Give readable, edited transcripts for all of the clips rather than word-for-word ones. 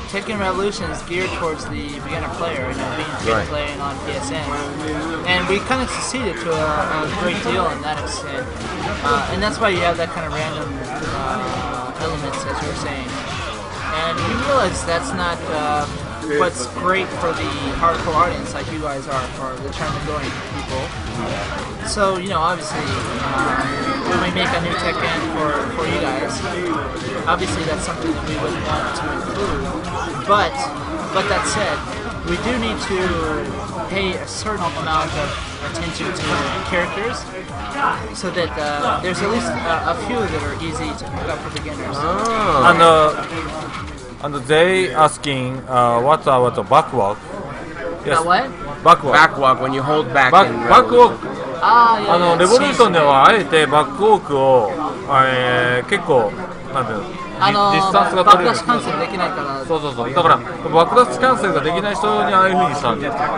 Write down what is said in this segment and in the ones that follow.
Tekken Revolution is geared towards the beginner player, being free to play and on PSN, and we kind of succeeded to a great deal in that extent, and that's why you have that kind of random elements, as you were saying, and we realize that's not what's great for the hardcore audience like you guys are, for the tournament-going people. So, obviously, when we make a new Tekken for you guys, obviously that's something that we would want to include. But that said, we do need to pay a certain amount of attention to characters, so that there's at least a few that are easy to pick up for beginners. And they asking what about the backwalk? Yes. What? Backwalk when you hold back. Backwalk. レボリューションではあえてバックウォークを結構なんていうのディスタンスが取れる。バックダッシュキャンセルできないから。そうだからバックダッシュキャンセルができない人にああいう風にしたんです。だか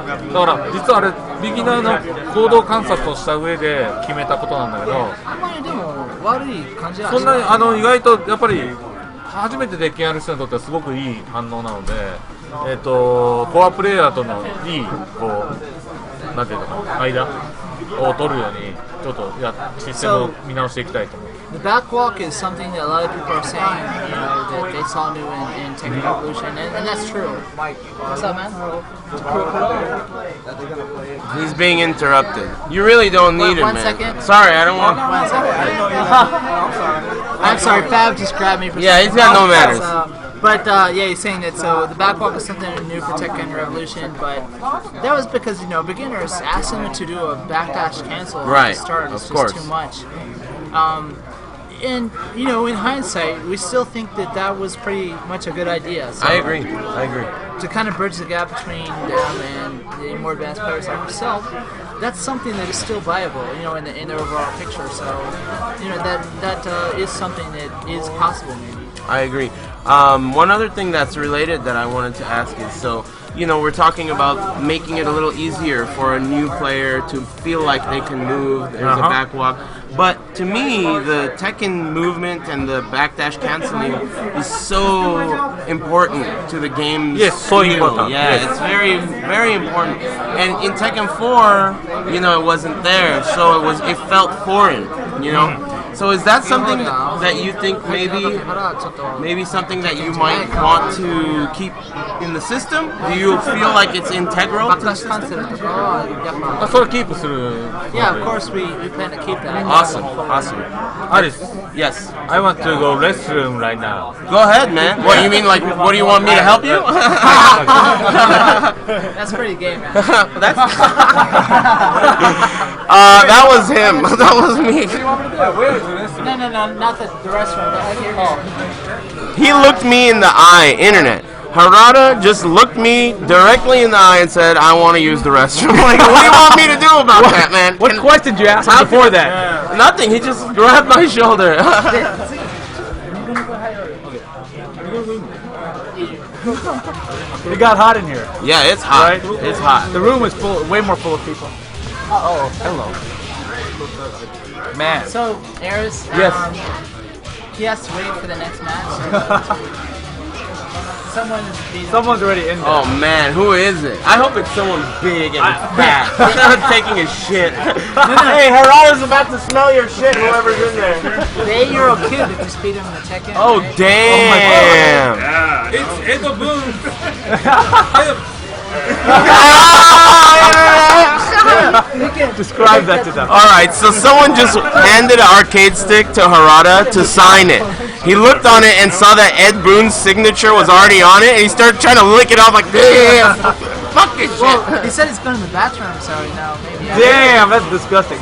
ら実はあれビギナーの行動観察をした上で決めたことなんだけど。あんまりでも悪い感じはそんなに意外とやっぱり初めてデッキンやる人にとってはすごくいい反応なので、コアプレイヤーとのいいなんていうのかな間を取るようにちょっとシステムを見直していきたいと思う。The backwalk is something that a lot of people are saying, that they saw new in Tekken Revolution, and that's true. What's up, man? He's being interrupted. You really don't need it, man. 1 second. Sorry, I don't want. 1 second. I'm sorry, Fab just grabbed me for. Yeah, he's got no manners. But he's saying that the backwalk is something new for Tekken Revolution, but that was because beginners asked them to do a backdash cancel at the start. It's just too much. And in hindsight, we still think that was pretty much a good idea. So I agree. To kind of bridge the gap between them and the more advanced players like yourself, that's something that is still viable, in the overall picture. So, that is something that is possible, maybe. I agree. One other thing that's related that I wanted to ask is, we're talking about making it a little easier for a new player to feel like they can move. There's a backwalk. But to me, the Tekken movement and the backdash canceling is so important to the game's feel. Yeah, it's very, very important. And in Tekken 4, it wasn't there, so it felt foreign, So is that something that you think maybe something that you might want to keep in the system? Do you feel like it's integral to the system? Yeah, of course we plan to keep that. Awesome. Alice, yes. I want to go restroom right now. Go ahead, man. What you mean? What do you want me to help you? That's pretty gay, man. That was him. That was me. No, not the restroom. He looked me in the eye, internet. Harada just looked me directly in the eye and said, I want to use the restroom. What do you want me to do about that, man? What question did you ask him before that? Nothing, he just grabbed my shoulder. It got hot in here. Yeah, it's hot. Right? It's hot. The room is way more full of people. Hello. Man. So, Eris, yes. He has to wait for the next match. Someone's already in there. Oh man, who is it? I hope it's someone big and fat. Taking a shit. Hey, Harada's about to smell your shit, whoever's in there. The 8-year-old kid that just beat him in the Tekken. Oh, right? Damn. Yeah. It's a boom. Describe that to them. Alright, so someone just handed an arcade stick to Harada to sign it. He looked on it and saw that Ed Boon's signature was already on it, and he started trying to lick it off like, damn, fuck this shit. Well, he said he's going to the bathroom, so maybe. Damn, that's disgusting.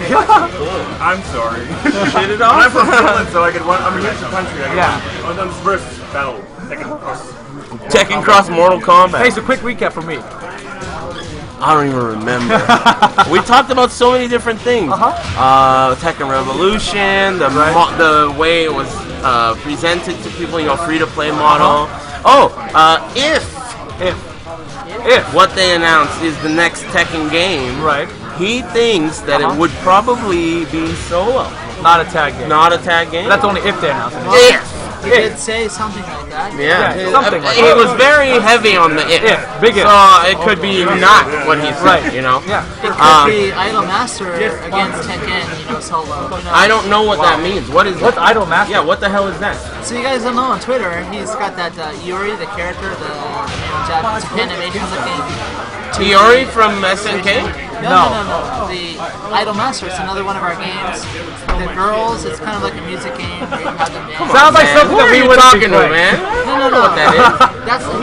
I'm sorry. Shit it off? I'm from Finland, so I could run. I'm against the country. On the first battle, Tekken Cross Mortal Kombat. Hey, so quick recap for me. I don't even remember. We talked about so many different things. Tekken Revolution, the way it was presented to people, free-to-play model. If what they announced is the next Tekken game, right? He thinks that it would probably be solo. Not a tag game. Not a tag game? That's only if they announce it. He did say something like that. Yeah, something like he that. was very heavy on the it. Yeah, big it. So it could be not what he said, you know? Yeah. It could be Idol Master against Tekken, solo. Who knows? I don't know what that means. What is What's Idol Master? Yeah, what the hell is that? So you guys don't know on Twitter, he's got that Yuri, the character, the Japanese animation looking. Iori from SNK? No. The Idol Master, it's another one of our games. The girls, it's kind of like a music game where you have them dance. Sounds like something Who that are we you would talking be to, playing. man? No. What that is?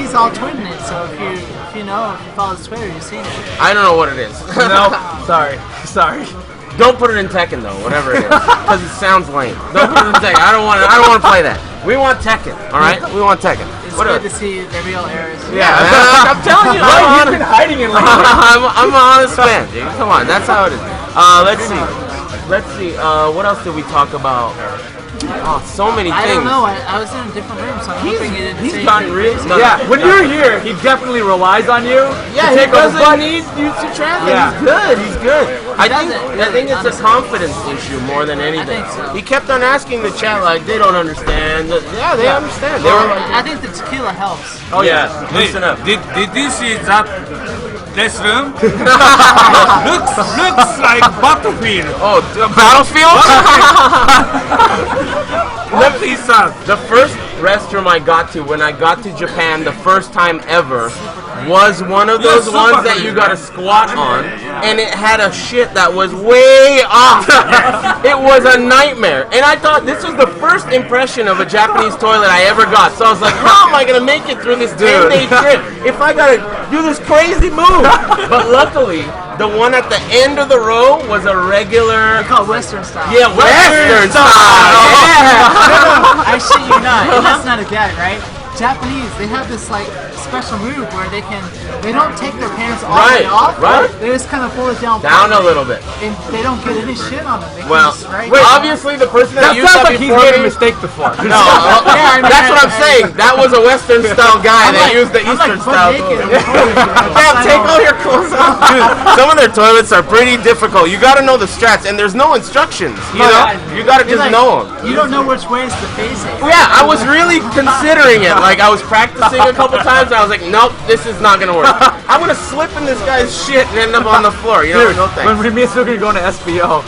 He's all twinning it, so if you follow his Twitter, you've seen it. I don't know what it is. No, sorry. Don't put it in Tekken though, whatever it is, because it sounds lame. Don't put it in Tekken. I don't want to play that. We want Tekken, all right? We want Tekken. It's good to see the real heirs. Yeah, I'm telling you, Why you've been hiding in I'm an honest fan, dude. Come on, that's how it is. Let's see. What else did we talk about? Oh, so many things. I don't know. I was in a different room, so I'm hoping he didn't He's say gotten anything. real. Yeah, when you're here, he definitely relies on you. Yeah, to he take over, doesn't but need you to translate. Yeah. He's good. I think it's a honestly. confidence issue more than anything. think so. He kept on asking the chat like they don't understand. Yeah, they understand. They were like, I think the tequila helps. oh yeah, listen up. Did you see that this room? looks like battlefield. Oh, Battlefield. The first restroom I got to when I got to Japan the first time ever was one of those ones that you gotta squat on, and it had a shit that was way off. It was a nightmare, and I thought this was the first impression of a Japanese toilet I ever got. So I was like, how am I gonna make it through this 10-day trip if I gotta do this crazy move? But luckily, the one at the end of the row was a regular. They call it Western style. Yeah, Western style. No, I shit you not. And that's not a gag, right? Japanese, they have this like special move where they don't take their pants all the way off. Right. They just kind of pull it down Down a little bit. and they don't get any shit on them. They Well, can just right obviously the person that That used sounds that like he's before made a me. mistake before. No, that's what I'm saying. That was a Western style guy that used the I'm Eastern like style butt naked. toilet. Damn, take all your clothes off. Dude, some of their toilets are pretty difficult. You gotta know the strats, and there's no instructions. You know, you gotta just know them. You don't know which way is the facing. Yeah, I was really considering it. Like I was practicing a couple times, and I was like, nope, this is not gonna work. I'm gonna slip in this guy's shit and end up on the floor. You know, Dude, no thanks. when me and Sugar were going to SBO,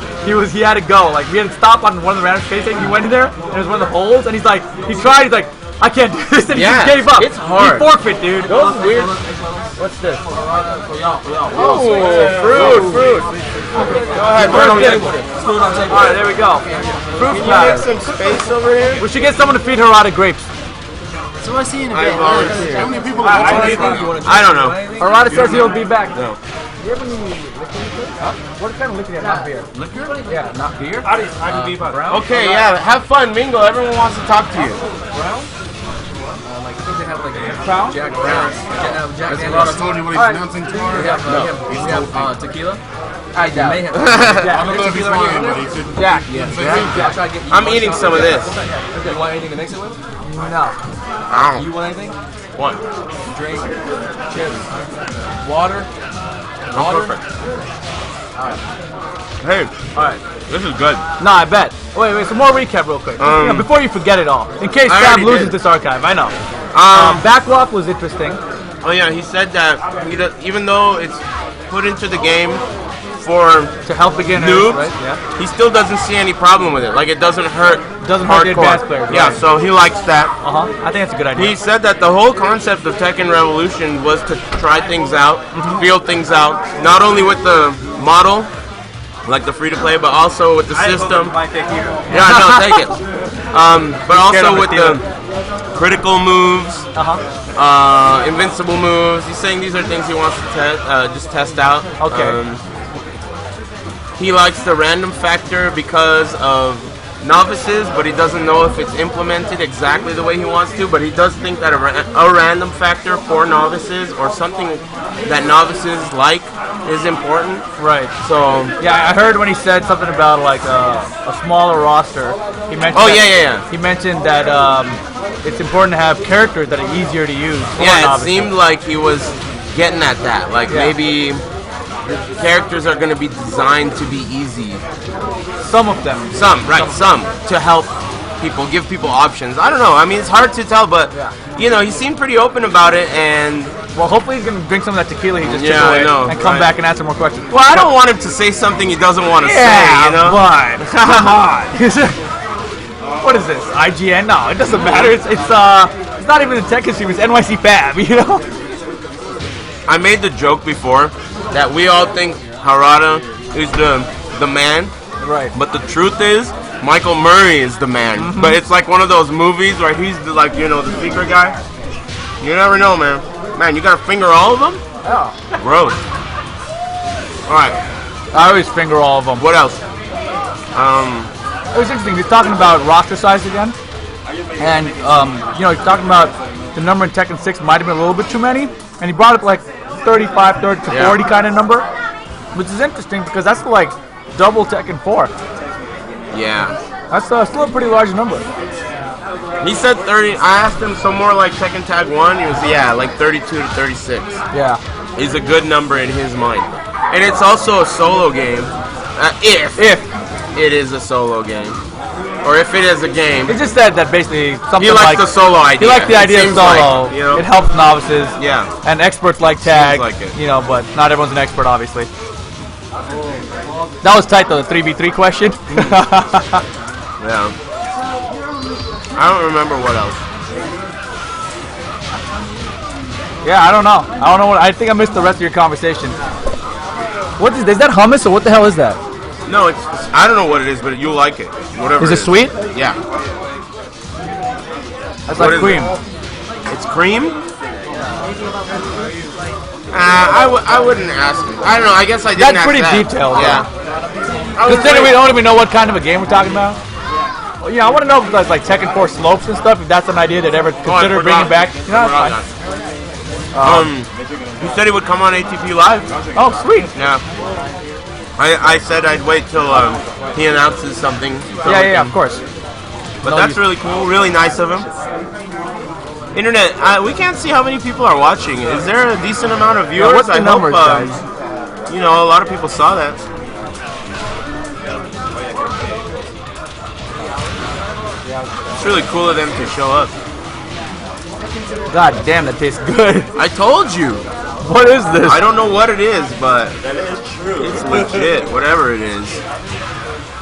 he had to go. Like we had to stop on one of the random spaces. He went in there, and it was one of the holes, and he tried. He's like, I can't do this, and he Yeah, just gave up. it's hard. He forfeit, dude. Those weird. What's this? Oh, fruit. Go ahead, bro. All right, there we go. Fruit Make platter. some space over here. We should get someone to feed Harada grapes. So we'll see you in a bit. How many people are watching? I don't know. Harada says he'll be back. No. Do you have any liquor? What kind of liquor do you have? Not beer. Liquor? Yeah, not beer. Brown? Okay, yeah, have fun, mingle. Everyone wants to talk to you. Jack Harada told you what he's announcing tomorrow? We have tequila. I doubt. May have I don't know if he's lying, but he said. Jack. I'll try to get you I'm eating some of this. You want anything to mix it with? No. You want anything? One. Drink, chips, water. Perfect. Hey, Alright. this is good. No, I bet. Wait, some more recap real quick. Before you forget it all. In case I Sam already loses did. this archive, I know. Backlog was interesting. Oh yeah, he said that even though it's put into the game for To help beginners, noobs, right? Yeah. he still doesn't see any problem with it. Like it doesn't hurt. Doesn't hurt the hardcore. advanced players, Yeah, right. so he likes that. I think that's a good idea. He said that the whole concept of Tekken Revolution was to try things out, feel things out, not only with the model, like the free-to-play, but also with the system. Yeah, no, take it. But also with the critical moves, invincible moves. He's saying these are things he wants to just test out. Okay. He likes the random factor because of novices, but he doesn't know if it's implemented exactly the way he wants to, but he does think that a random factor for novices or something that novices like is important. Right. So Yeah, I heard when he said something about like a smaller roster. He mentioned. Oh, that, yeah. He mentioned that it's important to have characters that are easier to use. for yeah, it novices. seemed like he was getting at that. Like maybe the characters are going to be designed to be easy. Some of them. Some to help people, give people options. I don't know. I mean, it's hard to tell, but you know, he seemed pretty open about it, and well, hopefully he's gonna drink some of that tequila he just took I away know, and come back and answer more questions. well, I don't want him to say something he doesn't want to say. You know, but come on. What is this? IGN? No, it doesn't matter. It's not even a Tekken stream. It's NYC Fab. You know. I made the joke before that we all think Harada is the man, Right. but the truth is Michael Murray is the man. But it's like one of those movies where he's the, like, you know, the secret guy. You never know, man. Man, you gotta finger all of them? Oh. Gross. Alright, I always finger all of them. what else? It was interesting. He's talking about roster size again, and you know, he's talking about the number in Tekken 6 might have been a little bit too many, and he brought up like 35, 30 to 40 kind of number, which is interesting because that's like double Tekken 4. Yeah. That's still a pretty large number. He said 30. I asked him some more like Tekken Tag 1. He was, like 32 to 36. Yeah. Is a good number in his mind. And it's also a solo game. If it is a solo game. Or if it is a game. It just said that basically something He likes like the solo idea. he liked the idea of seems solo. like, you know? It helps novices. Yeah. And experts like tag. like it. You know, but not everyone's an expert, obviously. That was tight though. The 3v3 question. Yeah. I don't remember what else. Yeah, I don't know. I think I missed the rest of your conversation. What is that hummus or what the hell is that? No, it's I don't know what it is, but you'll like it. Whatever. Is it sweet? Yeah. That's What like is cream. It's cream? I wouldn't ask. I don't know. I guess I didn't That's ask pretty that. detailed. Yeah. Considering we don't even know what kind of a game we're talking about. Well, yeah, I want to know if there's like Tekken 4 slopes and stuff. If that's an idea they'd ever consider bringing back. You know, that's fine. He said he would come on ATP Live. Oh, sweet. Yeah. I said I'd wait till he announces something. Yeah, of course. But that's really cool. Really nice of him. Internet, we can't see how many people are watching. Is there a decent amount of viewers? What's the numbers, guys? You know, a lot of people saw that. It's really cool of them to show up. God damn, that tastes good. I told you. What is this? I don't know what it is, but it's legit. Whatever it is.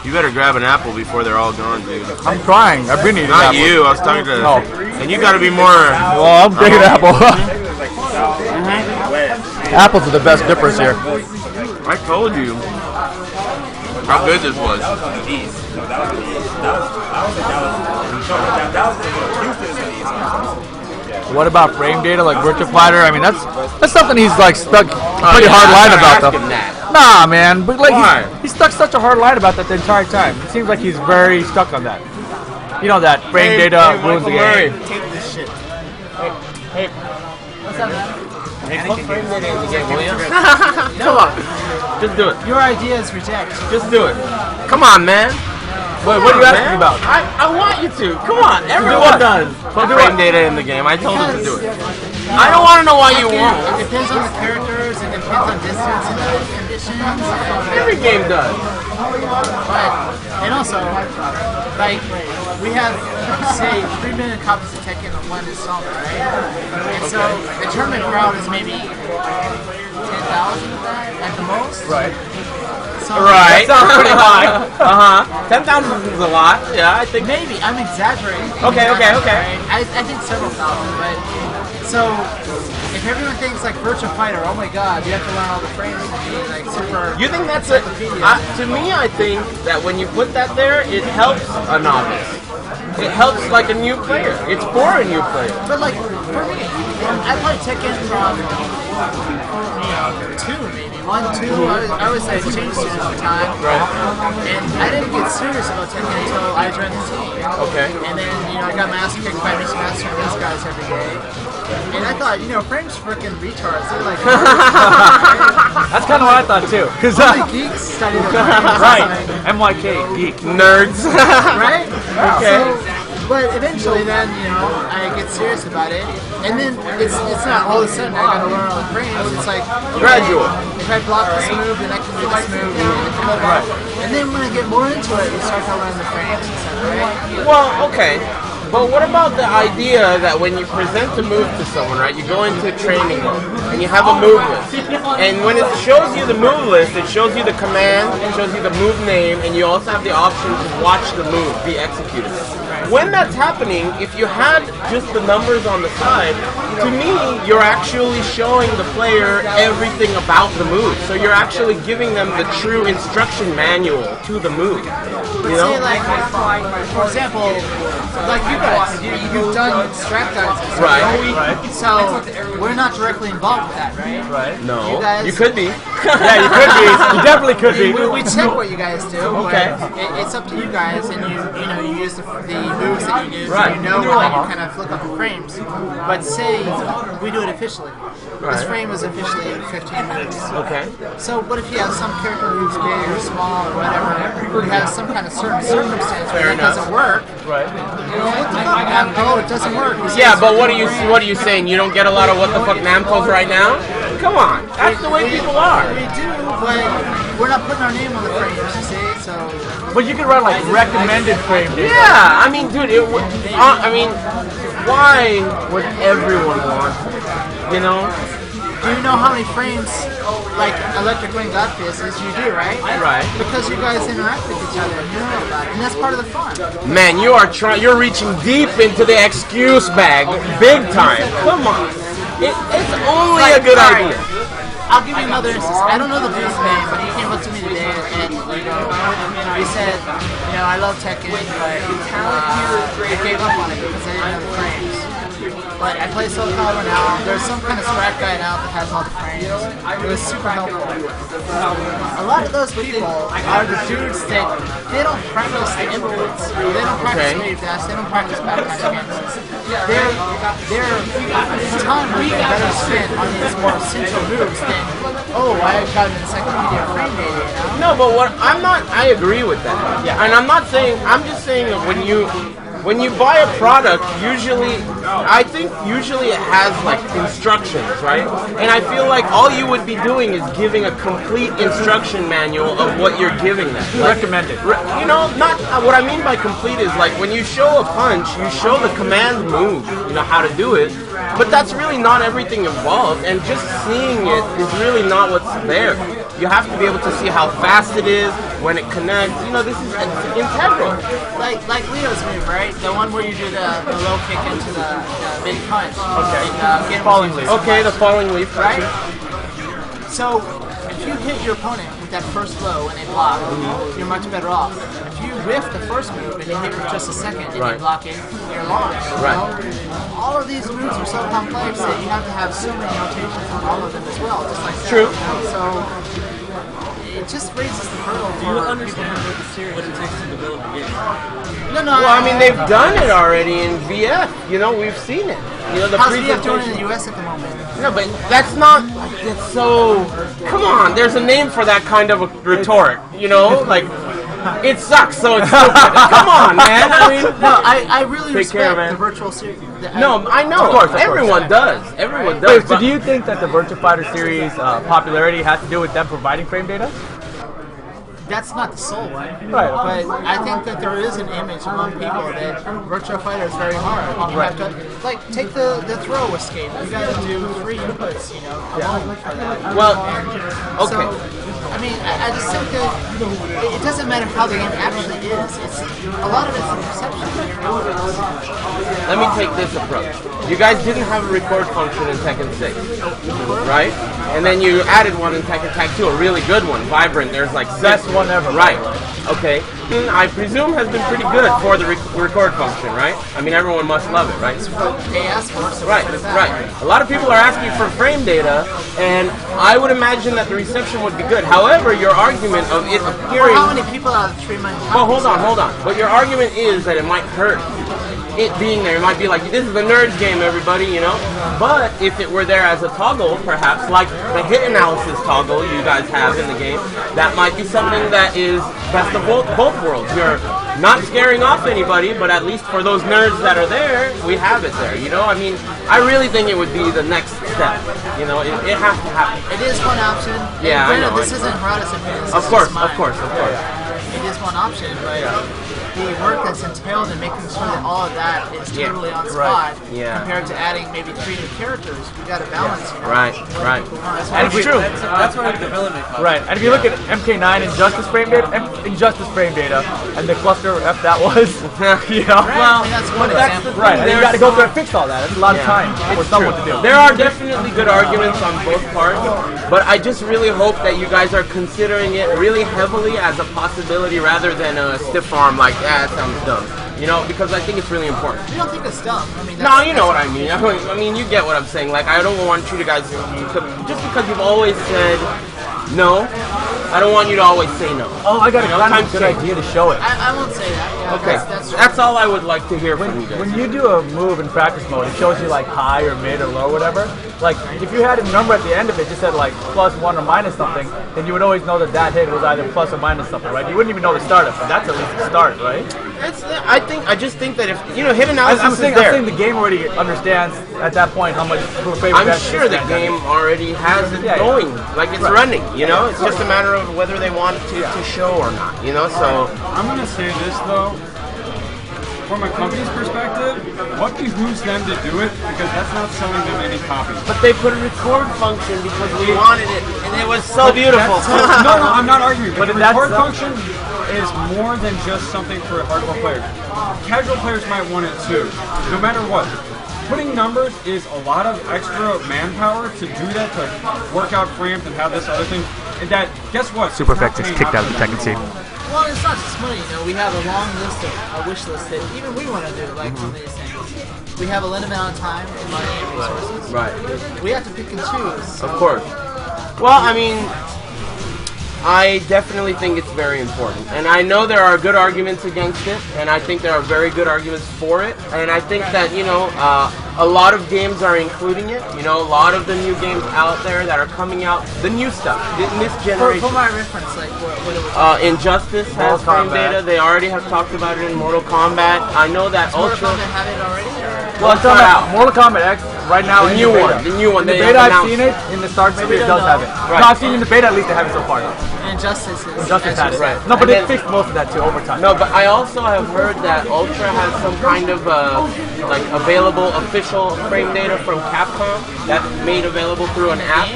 You better grab an apple before they're all gone, dude. I'm trying. I've been eating Not apples. you. I was talking to. Oh. And you gotta be more. Well, I'm taking apple. Apples are the best dippers here. I told you how good this was. What about frame data like Virtua Fighter? I mean, that's something he's like stuck pretty hard line about though. Nah, man, but like he's stuck such a hard line about that the entire time. It seems like he's very stuck on that. You know that frame data ruins the game. Take this shit. Hey, What's up, man? put frame data in the game, will you? Come on, just do it. Your idea is reject. Just do it. Come on, man. Wait, what are you asking about? I want you to. Come on, everyone does. Put frame data in the game. I told him to do it. I don't want to know why you won't. It depends on the characters, it depends on distance and conditions. Every game does. But, and also, like, we have, say, 3 million copies of Tekken on one installment, right? And so, the tournament crowd is maybe 10,000 of that at the most. Right. So, Right. That sounds pretty high. 10,000 is a lot. Yeah, I think. Maybe, I'm exaggerating. Okay. Right? I think several thousand, but, so, if everyone thinks like Virtua Fighter, oh my god, you have to learn all the frames to be like super. You think that's a? To me, I think that when you put that there, it helps a novice. It helps like a new player. It's for a new player. But like for me, I played Tekken from 2 maybe 1, 2. I always say change to over time. Right. And I didn't get serious about Tekken until I joined the team. Okay. And then I got my ass kicked by Mixed Master and these guys every day. And I thought, frames freaking retards. They're like, That's kind of what I thought too. Cause only geeks study their frames. right, MYK geek. Nerds. Right? Okay. So, But eventually, then I get serious about it, and then it's not all of a sudden I gotta learn all the frames. It's like Gradual. If I block this move, then I can do this move, and then when I get more into it, you start to learn the frames and stuff, right? Well, okay. But what about the idea that when you present a move to someone, right, you go into training mode and you have a move list. And when it shows you the move list, it shows you the command, it shows you the move name, and you also have the option to watch the move be executed. When that's happening, if you had just the numbers on the side, to me, you're actually showing the player everything about the move. So you're actually giving them the true instruction manual to the move. You know? Say, like, for example, like you guys, you've done strat guides and stuff. Right. So we're not directly involved with that, right? Right. No. You guys, You could be. Yeah, you could be. You definitely could be. we check what you guys do. Okay. But it's up to you guys, and you use the moves that you use. Right. And you know how you kind of look up the frames. But say we do it officially. This Right. frame is officially 15 minutes. Okay. So what if you have some character who's big or small or whatever, who has some kind of certain circumstance where it doesn't work? Right. What the fuck, Namco? It doesn't work. Yeah, but what are you saying? You don't get a lot of what the fuck Namcos right now? Come on, that's the way people are. We do, but we're not putting our name on the frames, you see, so... But you can write like recommended frame data. Yeah, I mean, dude, why would everyone want it? You know? Do you know how many frames, like, Electric Wing Godfist is? You do, right? Right. Because you guys interact with each other and you know about it, and that's part of the fun. Man, you're reaching deep into the excuse bag, big time. Come on. It's only a good idea. I'll give you another instance. I don't know the dude's name, but he came up to me today and he said, I love Tekken, but I gave up on it because I didn't know the frames. But I play Soul Calibur now. There's some kind of strat guide out that has all the frames. It was super helpful. A lot of those people are the dudes that they don't practice the inputs. They don't practice wave dash. They don't practice back mechanics. Their time would be better spent on these more essential moves than I got an encyclopedia of frame data. No, but I agree with that. Yeah. And I'm just saying that when you buy a product, I think usually it has like instructions, right? And I feel like all you would be doing is giving a complete instruction manual of what you're giving them. Like, Recommended. Not what I mean by complete is like when you show a punch, you show the command move, how to do it. But that's really not everything involved, and just seeing it is really not what's there. You have to be able to see how fast it is, when it connects. This is integral. Like Leo's move, right? The one where you do the low kick into the big punch. Okay. Falling leaf. Okay, the falling leaf. Right? So, if you hit your opponent with that first blow and they block, you're much better off. If you whiff the first move and you hit for just a second and you block it, you're lost. Right. All of these moves are so complex that you have to have so many notations on all of them as well. Just like True. So, it just raises the hurdle for people who make it serious. What it takes to develop a game. No. Well, I mean, they've done it already in VF. We've seen it. How's VF doing in the US at the moment? No, but that's not. It's so. Come on, there's a name for that kind of a retort. Like. It sucks, so it's stupid. Come on, man. I really respect the virtual series. No, I know. Of course. Everyone does. Everyone does. Wait, so do you think that the Virtua Fighter series popularity has to do with them providing frame data? That's not the sole one. Right. But I think that there is an image among people that Virtua Fighter is very hard. You have to, take the throw escape. You got to do 3 inputs, alone for that. Well, okay. So, I just think that it doesn't matter how the game actually is. A lot of it's the perception. Let me take this approach. You guys didn't have a record function in Tekken 6, right? And then you added one in Tekken Tag 2, a really good one, vibrant. There's like Best one ever. Right. Okay. I presume has been pretty good for the record function, right? Everyone must love it, right? They ask for it. Right. A lot of people are asking for frame data, and I would imagine that the reception would be good. However, your argument of it appearing... How many people out of 3 million? Well, hold on. But your argument is that it might hurt it being there. It might be like, this is a nerds game, everybody, you know? But if it were there as a toggle, perhaps, like the hit analysis toggle you guys have in the game, that might be something that is best of both worlds. You're not scaring off anybody, but at least for those nerds that are there, we have it there, you know? I mean, I really think it would be the next step, you know? It has to happen. It is one option. Yeah, I know. This isn't Harada's opinion. Of course. It is one option, but the work that's entailed in making sure that all of that is totally on spot compared to adding maybe 3 new characters, we got to balance. You know, Right. And it's true. That's where the development comes. Right, and if you look at MK9 Injustice frame data, and the cluster F that was, you know. Well, I mean, that's one example. Right, and you got to go through and fix all that. It's a lot of time for someone to do. There are definitely good arguments on both parts, but I just really hope that you guys are considering it really heavily as a possibility rather than a stiff arm like, that sounds dumb. You know, because I think it's really important. We don't think it's dumb. I mean, No, you know what I mean. I mean, you get what I'm saying. Like, I don't want you guys to, just because you've always said no, I don't want you to always say no. Oh, I got a good idea to show it. I won't say that. Yeah, Okay, that's all I would like to hear from you guys. When you do a move in practice mode, it shows you like high or mid or low or whatever. Like, if you had a number at the end of it, just said like +1 or minus something, then you would always know that hit was either plus or minus something, right? You wouldn't even know the startup, but that's at least a start, right? I just think that if, you know, hit analysis I'm saying there. the game already understands at that point how much I'm sure the game already has it going, like it's running, you know? It's just a matter of whether they want to show or not, you know? So I'm gonna say this though, from a company's perspective, what behooves them to do it? Because that's not selling them any copies. But they put a record function because we wanted it, and it was so beautiful. No, I'm not arguing. But the record function is more than just something for hardcore players. Casual players might want it too, no matter what. Putting numbers is a lot of extra manpower to do that, to work out frames and have this other thing. And that, guess what? Super Effects is kicked out of the Tekken scene. Well, it's not just money, you know. We have a long list of a wish list that even we want to do, like some of these things. We have a limited amount of time and money and resources. Right. We have to pick and choose. Of course. Well, I mean, I definitely think it's very important. And I know there are good arguments against it, and I think there are very good arguments for it. And I think that, you know, a lot of games are including it. You know, a lot of the new games out there that are coming out, the new stuff, in this generation. For my reference, like, what it was. Injustice has frame data. They already have talked about it in Mortal Kombat. I know that Mortal Ultra... Kombat have it already? Well, it's not out. Mortal Kombat X right now. The new one. In the beta, I've seen it. In the start, maybe it does have it. Right. No, I've seen it in the beta. At least they have it so far. Injustice is. Injustice has it. Right. No, but And they then- fixed most of that too over time. No, but I also have heard that Ultra has some kind of like available official frame data from Capcom that's made available through an app.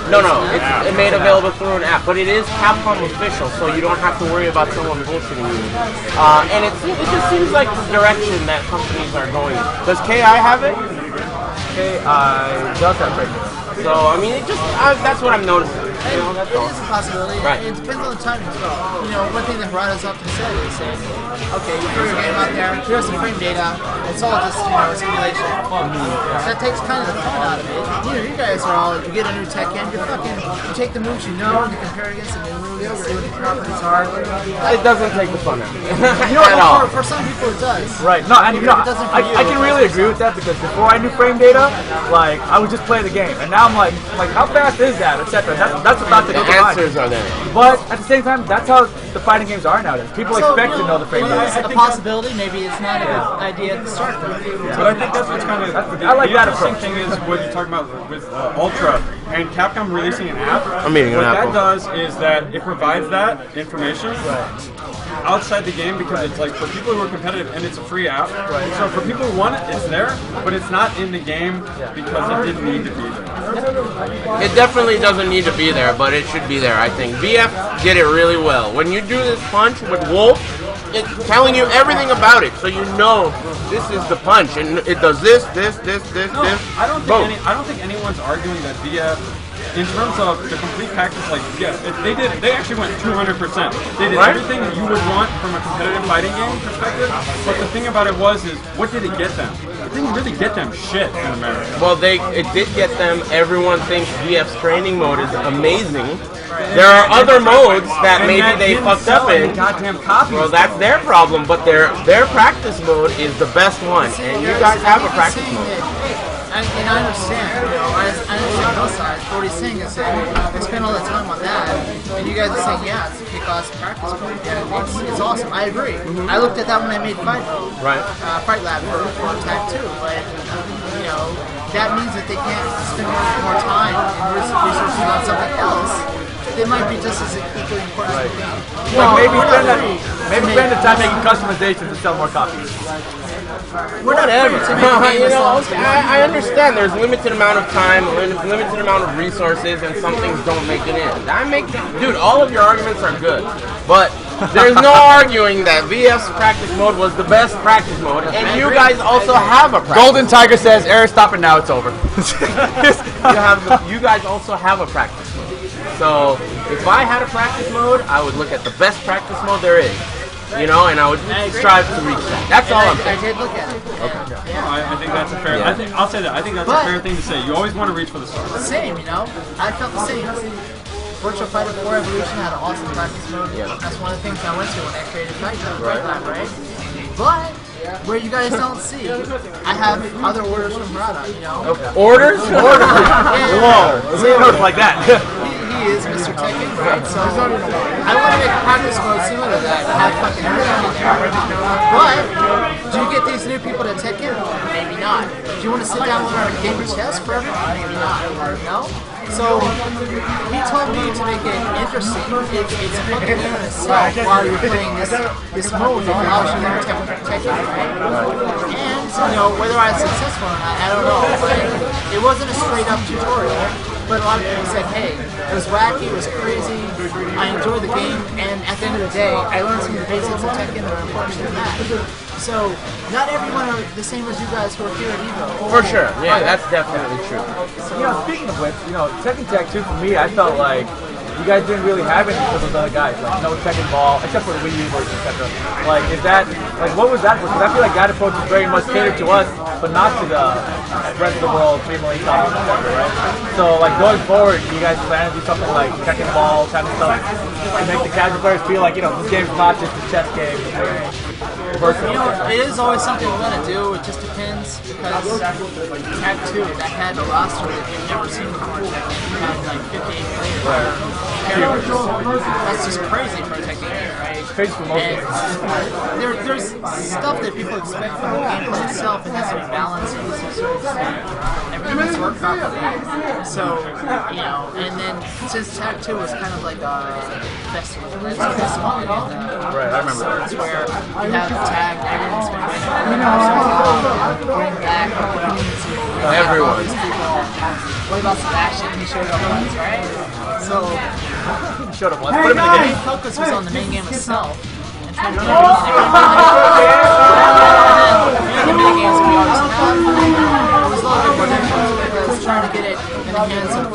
No, it's made available through an app, but it is Capcom official, so you don't have to worry about someone bullshitting you. And it just seems like the direction that companies are going. Does KI have it? KI does have frame data. So I mean, it just that's what I'm noticing. You know, that's It all. is a possibility. Right. It depends on the timing as well. You know, one thing that Harada's often said is saying, okay, you throw your game out there, here's some frame data, it's all just, you know, simulation. That takes kind of the fun out of it. You know, you guys are all, you get a new Tekken, you take the moves you know, and you compare it against the new moves, see what the properties are. It doesn't take the fun out of it. You know, At all. for some people it does. Right. No, and you know, It doesn't for you. I can really agree with that because before I knew frame data, like I would just play the game, and now I'm like how fast is that, etc. That's about to The go by. answers are there. But at the same time, that's how the fighting games are nowadays. People expect to know the frame data. It's a possibility, maybe it's not a good idea at the start. But I think that's what's kind of I like the that interesting approach. thing is what you're talking about with Ultra and Capcom releasing an app. I'm eating an what apple. that does is that it provides that information outside the game because it's like for people who are competitive and it's a free app. Right. So for people who want it, it's there, but it's not in the game because it didn't need to be there. It definitely doesn't need to be there, but it should be there, I think. VF did it really well. When you do this punch with Wolf, it's telling you everything about it, so you know this is the punch, and it does this. No, I don't think anyone's arguing that VF, in terms of the complete package, like yes, they actually went 200%. They did everything that you would want from a competitive fighting game perspective. But the thing about it is what did it get them? it didn't really get them shit in America. Well, it did get them. Everyone thinks VF's training mode is amazing. There are other modes that maybe they fucked up in. Goddamn copies. Well, that's their problem, but their practice mode is the best one, and you guys have a practice mode. And I understand, I understand both sides. But what he's saying is that they spend all the time on that, and you guys are saying, yeah, it's a kick-ass practice mode. Yeah, it's awesome. I agree. I looked at that when I made Fight Lab for Tag 2, but that means that they can't spend more time and resources on something else. They might be just as equally important. Right. Well, maybe spend the time making customization to sell more copies. Whatever. I understand there's limited amount of time, limited amount of resources, and some things don't make it in. Dude, all of your arguments are good, but there's no arguing that VF's practice mode was the best practice mode, and you guys also have a practice Golden Tiger says, "Eric, stop it now. It's over." you guys also have a practice mode. So if I had a practice mode, I would look at the best practice mode there is. And I would strive to reach that. That's all I'm saying. I did look at it. Okay. Yeah. I think that's a fair. Yeah. I'll say that. I think that's a fair thing to say. You always want to reach for the stars. Same, I felt the same. Virtual Fighter 4 Evolution had an awesome practice mode. Yeah. That's one of the things I went to when I created Fight Lab, right? But where you guys don't see, I have other orders from Harada. Orders? Whoa! Notes like that. He is Mr. Tekken, right? So I want to make a practice mode similar to that, have fucking everything in there. But do you get these new people to Tekken? Maybe not. Do you want to sit down with our game of chess for everyone? Maybe not. No? So he told me to make it interesting. It's a fucking game in itself while you're playing this mode that allows you to learn Tekken, right? And whether I was successful or not, I don't know. But it wasn't a straight up tutorial. But a lot of people said, hey, it was wacky, it was crazy, I enjoyed the game, and at the end of the day, I learned some of the basics of Tekken that are important to that. So, not everyone are the same as you guys who are here at EVO. For sure, yeah, that's definitely true. Speaking of which, Tekken Tag 2 for me, I felt like you guys didn't really have any for those other guys. Like, no Tekken Ball, except for the Wii U version, etc. Like, what was that for? Because I feel like that approach is very much catered to us, but not to the rest of the world, 3 million copies, etc., right? So, like, going forward, you guys plan to do something like Tekken Ball kind of stuff to make the casual players feel like, this game's not just a chess game. It is always something we're going to do. It just depends, because Tag 2, that had a roster that you've never seen before. Tekken had like 58 players. That's just crazy for a Tekken game, right? Crazy for most of it. There's stuff that people expect from the gameplay itself. It has to be balanced. Everything has to work properly. So, and then since Tag 2 was kind of like a festival, it's a festival. Right, I remember that. It's where you have tag, everyone's going to bring back everyone. What about Sebastian? He showed up once, right? So, He showed up once. the main focus was on the main game itself. And trying to get the mini games we always have. It was a little bit more difficult because trying to get it in the hands of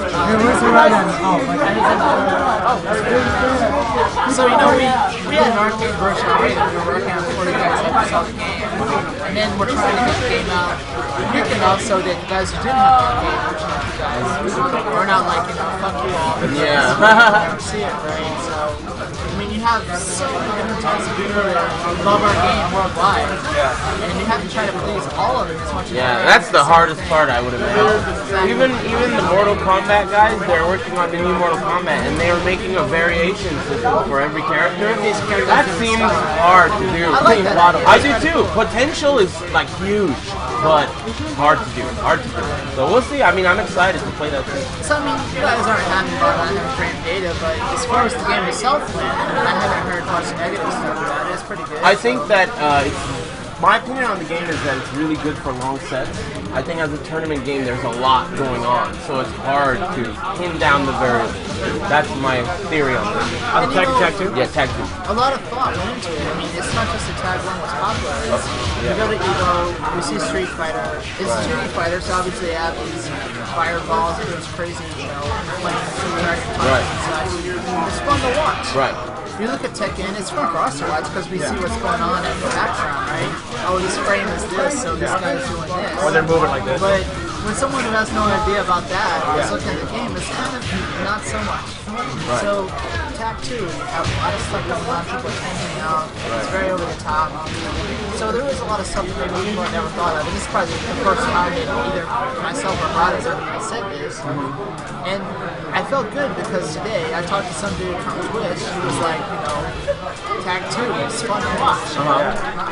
So, we had an arcade version already that we were working on before you guys ever saw the game. And then we're trying to get the game out quick enough so that the guys who didn't have an arcade version of you guys are not like, fuck you all. Yeah. See it, right? So, you have so many different types of people that love our game worldwide. And you have to try to please all of them as much as you can. That's the hardest part, I would imagine. Even the Mortal Kombat guys, they're working on the new Mortal Kombat, and they are making a variation system for every character. That seems hard to do. I like that. I do too. Potential is like huge, but hard to do. So we'll see. I'm excited to play that too. So you guys aren't happy about not having frame data, but as far as the game itself went, I haven't heard much negative stuff about it. It's pretty good. I think that my opinion on the game is that it's really good for long sets. I think as a tournament game, there's a lot going on, so it's hard to pin down the variables. That's my theory on this. On Tag 2? Yeah, Tag 2. A lot of thought went into it. It's not just that Tag 1 was popular. You go to EVO, we see Street Fighter. It's 2D fighters, so obviously they have these fireballs and those crazy, playing Super Dragon Punch and such. It's fun to watch. Right. if you look at Tekken, it's front roster wise because we see what's going on in the background, right? Oh, this frame is this, so this guy's doing this. Or they're moving like this. But when someone who has no idea about that is looking at the game, it's kind of not so much. Right. So Tag 2, you have a lot of stuff going on, people are hanging out, it's very over the top. So there was a lot of stuff that maybe people had never thought of, and this is probably the first time that either myself or Harada has ever said this. And I felt good because today I talked to some dude from Twitch who was like, you know, Tag 2 is fun to watch.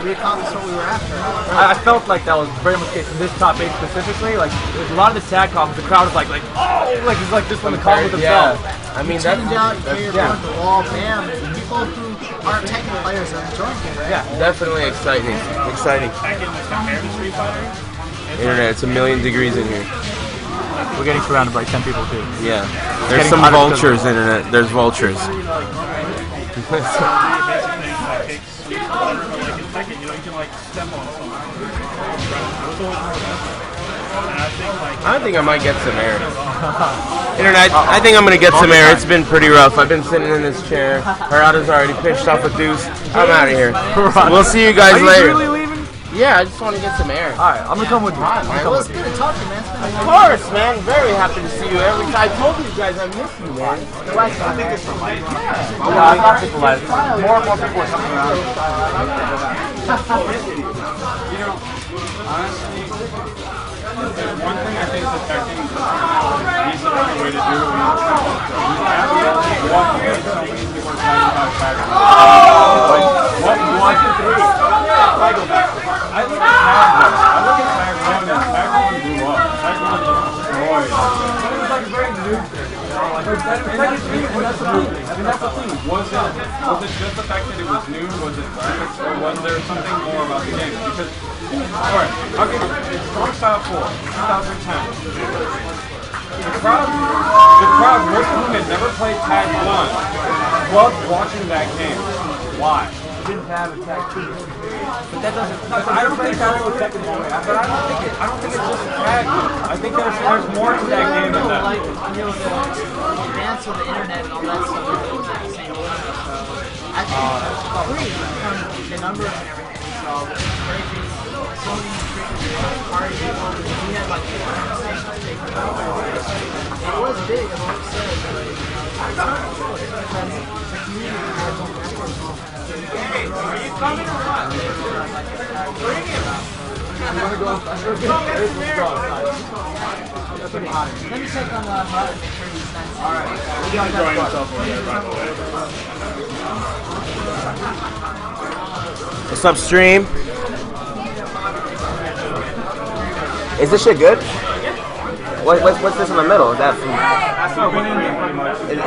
We accomplished what we were after. I felt like that was very much the case in this top 8 specifically. Like, there's a lot of the tag comments, the crowd is like, oh, like it's like just when the call with themselves. I mean, Change out your front the wall, bam. People who aren't Tekken players are enjoying it, right? Yeah. definitely exciting. Internet, it's 1,000,000 degrees in here. We're getting surrounded by 10 people too. Yeah, there's getting some hotter vultures. Internet, there's vultures. I think I might get some air. Internet, I think I'm gonna get some air. It's been pretty rough. I've been sitting in this chair. Harada's already pitched off a deuce. I'm out of here. We'll see you guys Are you later. really leaving? Yeah, I just want to get some air. Alright, I'm gonna come with you. Well, it's good to talk to you, man. It's been a Of course, man. Very happy to see you every time. I told you guys I miss you, man. Yeah, I thought people like more and more people are coming around. You know, honestly, there's one thing I think that Tekken is a decent way to do it. You have to walk away so many people are talking about tag. Like, what one? I look at tag 1 and tag 1 blew up. Tag 1 destroyed. It was like very new thing. That's the thing. Was it just the fact that it was new? Was it graphics, or was there something more about the game? Because, alright, I'll give you Strong Style 4, 2010. The crowd, most of them had never played Tag 1, loved watching that game. Why? Didn't have a tag 2. But that doesn't. I don't think that's what Tekken is. But I don't think it's just a tag. I think there's more to that game than that. like, you know, the advance of the internet and all that stuff is at the same time. I think from the numbers and everything we saw, was crazy. Sony freaking party people. We had like 400 stations taken over. It was big, as Mark said, but it's not cool because the community has all that. Hey, are you coming or what? Bring him. You want to go outside? Let me check on the Harada and make sure he's nice. Alright. He's enjoying himself over there, by the way. What's up, stream? Is this shit good? What's this in the middle? Is that from? That's not winning me, pretty much. Is it?